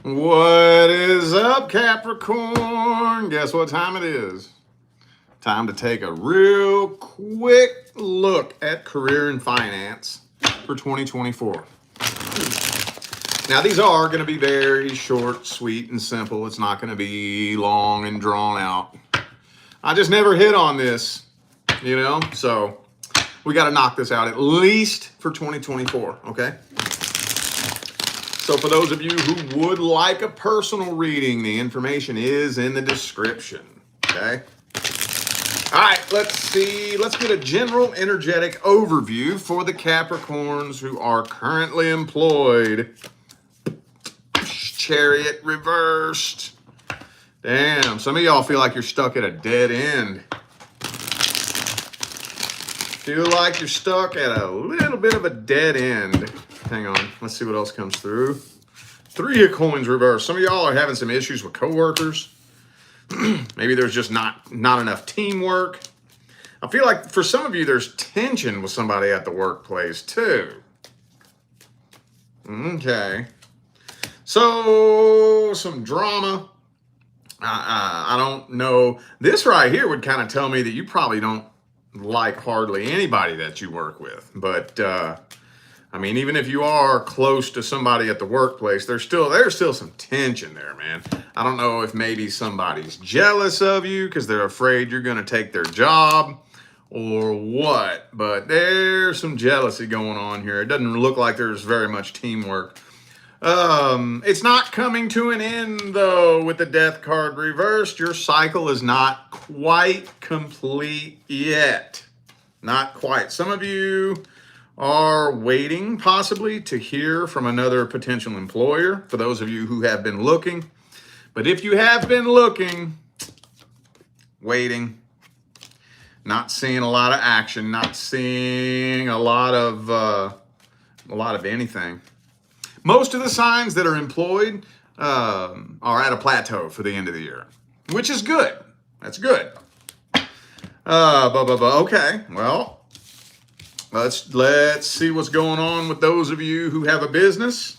What is up, Capricorn? Guess what time it is? Time to take a real quick look at career and finance for 2024. Now, these are going to be very short, sweet, and simple. It's not going to be long and drawn out. I just never hit on this, so we got to knock this out at least for 2024, okay? So for those of you who would like a personal reading, the information is in the description, okay? All right, let's see. Let's get a general energetic overview for the Capricorns who are currently employed. Chariot reversed. Damn, some of y'all feel like you're stuck at a dead end. Feel like you're stuck at a little bit of a dead end. Hang on, let's see what else comes through. 3 of coins reversed. Some of y'all are having some issues with coworkers. Maybe there's just not enough teamwork. I feel like for some of you, there's tension with somebody at the workplace too. Okay. So, some drama. I don't know. This right here would kind of tell me that you probably don't like hardly anybody that you work with. But, I mean, even if you are close to somebody at the workplace, there's still some tension there, man. I don't know if maybe somebody's jealous of you because they're afraid you're going to take their job or what. But there's some jealousy going on here. It doesn't look like there's very much teamwork. It's not coming to an end, though, with the death card reversed. Your cycle is not quite complete yet. Not quite. Some of you are waiting, possibly, to hear from another potential employer, for those of you who have been looking. But if you have been looking, waiting, not seeing a lot of action, not seeing a lot of anything. Most of the signs that are employed are at a plateau for the end of the year, which is good. That's good. Okay, well, let's see what's going on with those of you who have a business.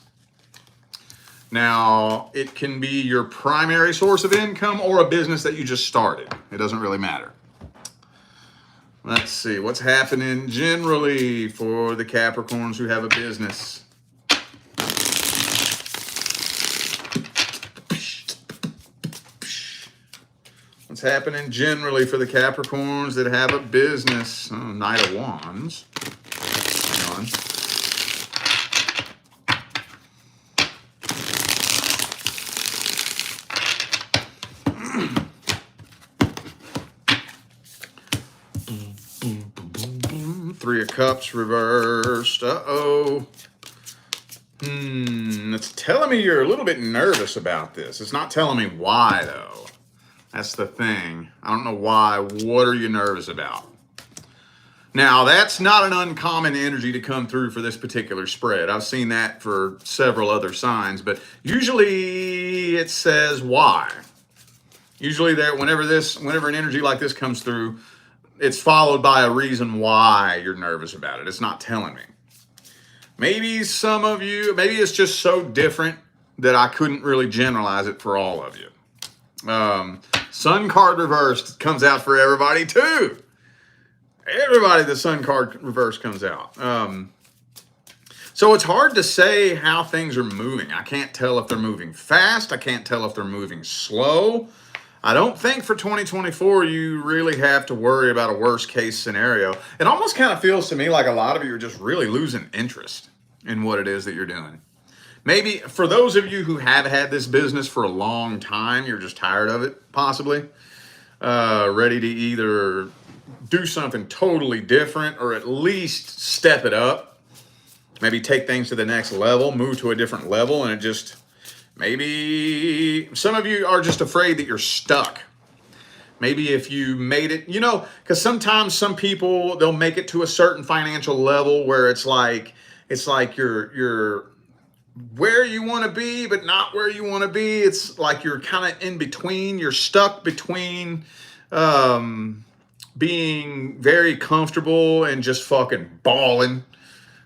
Now, it can be your primary source of income or a business that you just started. It doesn't really matter. Let's see what's happening generally for the Capricorns who have a business. What's happening generally for the Capricorns that have a business? Oh, Knight of Wands. Hang on. Three of Cups reversed. Uh-oh. It's telling me you're a little bit nervous about this. It's not telling me why, though. That's the thing. I don't know why. What are you nervous about? Now, that's not an uncommon energy to come through for this particular spread. I've seen that for several other signs, but usually it says why. Usually whenever an energy like this comes through, it's followed by a reason why you're nervous about it. It's not telling me. Maybe some of you, maybe it's just so different that I couldn't really generalize it for all of you. Sun card reversed comes out for everybody too. Everybody, the Sun card reverse comes out. So it's hard to say how things are moving. I can't tell if they're moving fast. I can't tell if they're moving slow. I don't think for 2024 you really have to worry about a worst case scenario. It almost kind of feels to me like a lot of you are just really losing interest in what it is that you're doing. Maybe for those of you who have had this business for a long time, you're just tired of it, possibly. Ready to either do something totally different or at least step it up. Maybe take things to the next level, move to a different level, and it just, maybe some of you are just afraid that you're stuck. Maybe if you made it, because sometimes some people, they'll make it to a certain financial level where it's like you're where you want to be, but not where you want to be. It's like you're kind of in between. You're stuck between being very comfortable and just fucking balling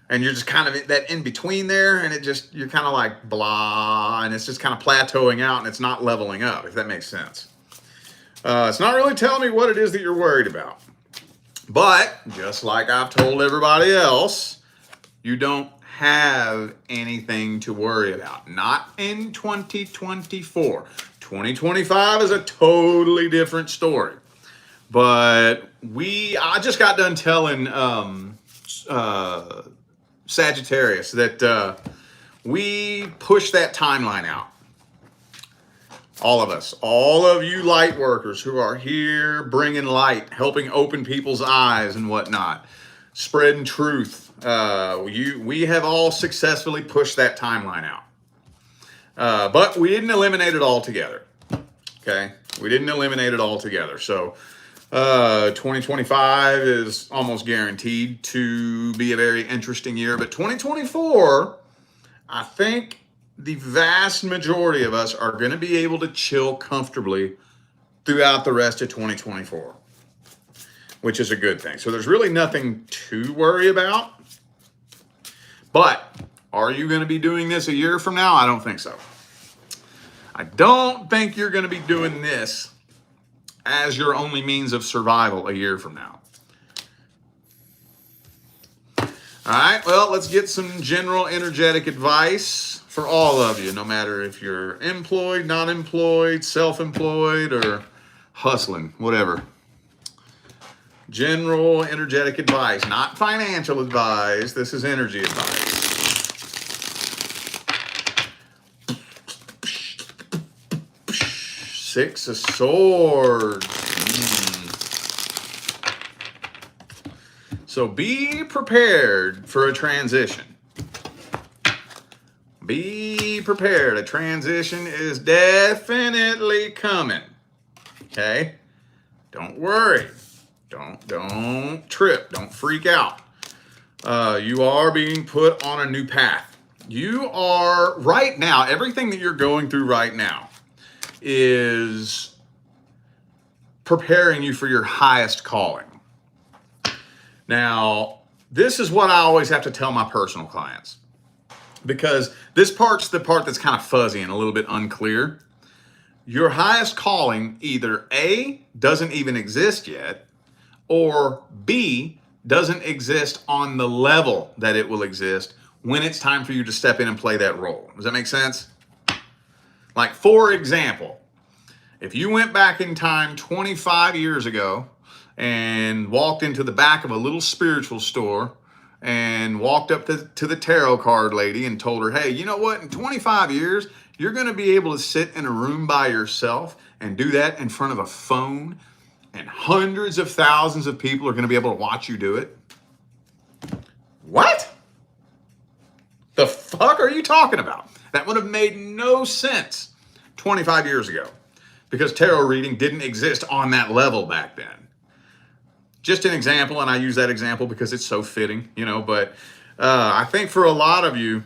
and you're just kind of that in between there, and you're kind of like blah, and it's just kind of plateauing out, and it's not leveling up, if that makes sense. It's not really telling me what it is that you're worried about. But just like I've told everybody else, you don't have anything to worry about. Not in 2024. 2025 is a totally different story. But I just got done telling Sagittarius that we push that timeline out. All of us, all of you light workers who are here bringing light, helping open people's eyes and whatnot, spreading truth. We have all successfully pushed that timeline out. But we didn't eliminate it altogether. Okay? We didn't eliminate it altogether. So 2025 is almost guaranteed to be a very interesting year. But 2024, I think the vast majority of us are going to be able to chill comfortably throughout the rest of 2024, which is a good thing. So there's really nothing to worry about. But are you going to be doing this a year from now? I don't think so. I don't think you're going to be doing this as your only means of survival a year from now. All right, well, let's get some general energetic advice for all of you, no matter if you're employed, not employed, self-employed, or hustling, whatever. General energetic advice, not financial advice. This is energy advice. Six of Swords. So be prepared for a transition. Be prepared. A transition is definitely coming. Okay? Don't worry. Don't trip. Don't freak out. You are being put on a new path. You are, right now, everything that you're going through right now is preparing you for your highest calling. Now, this is what I always have to tell my personal clients, because this part's the part that's kind of fuzzy and a little bit unclear. Your highest calling either A, doesn't even exist yet, or B, doesn't exist on the level that it will exist when it's time for you to step in and play that role. Does that make sense? Like, for example, if you went back in time 25 years ago and walked into the back of a little spiritual store and walked up to the tarot card lady and told her, hey, you know what? In 25 years, you're going to be able to sit in a room by yourself and do that in front of a phone, and hundreds of thousands of people are going to be able to watch you do it. What? The fuck are you talking about? That would have made no sense 25 years ago, because tarot reading didn't exist on that level back then. Just an example, and I use that example because it's so fitting, but I think for a lot of you,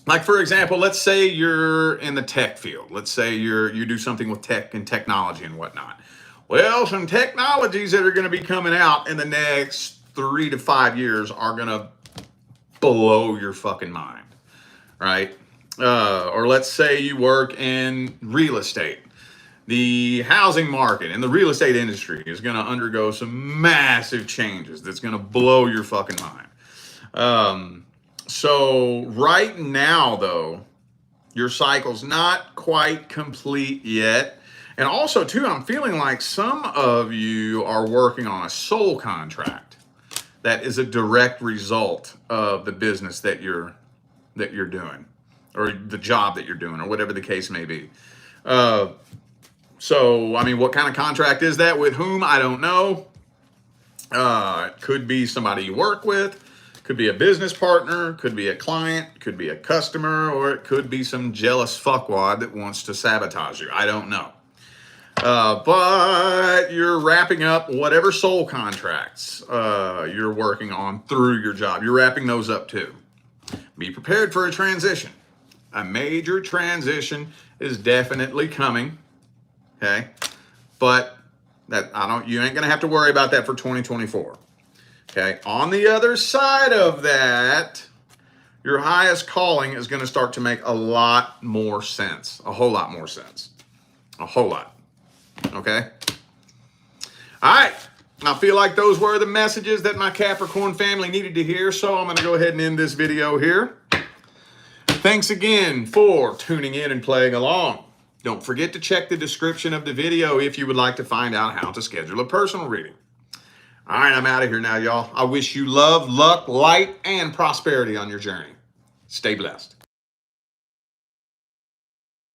like, for example, let's say you're in the tech field. Let's say you do something with tech and technology and whatnot. Well, some technologies that are going to be coming out in the next 3 to 5 years are going to blow your fucking mind, right? Or let's say you work in real estate. The housing market and the real estate industry is going to undergo some massive changes that's going to blow your fucking mind. So right now, though, your cycle's not quite complete yet. And also, too, I'm feeling like some of you are working on a soul contract that is a direct result of the business that you're doing, or the job that you're doing, or whatever the case may be. So, I mean, what kind of contract is that? With whom? I don't know. It could be somebody you work with, could be a business partner, could be a client, could be a customer, or it could be some jealous fuckwad that wants to sabotage you. I don't know. But you're wrapping up whatever soul contracts you're working on through your job. You're wrapping those up too. Be prepared for a transition. A major transition is definitely coming. Okay, but you ain't gonna have to worry about that for 2024. Okay, on the other side of that, your highest calling is going to start to make a lot more sense. A whole lot more sense. A whole lot. Okay? All right. I feel like those were the messages that my Capricorn family needed to hear, so I'm going to go ahead and end this video here. Thanks again for tuning in and playing along. Don't forget to check the description of the video if you would like to find out how to schedule a personal reading. All right, I'm out of here now, y'all. I wish you love, luck, light, and prosperity on your journey. Stay blessed.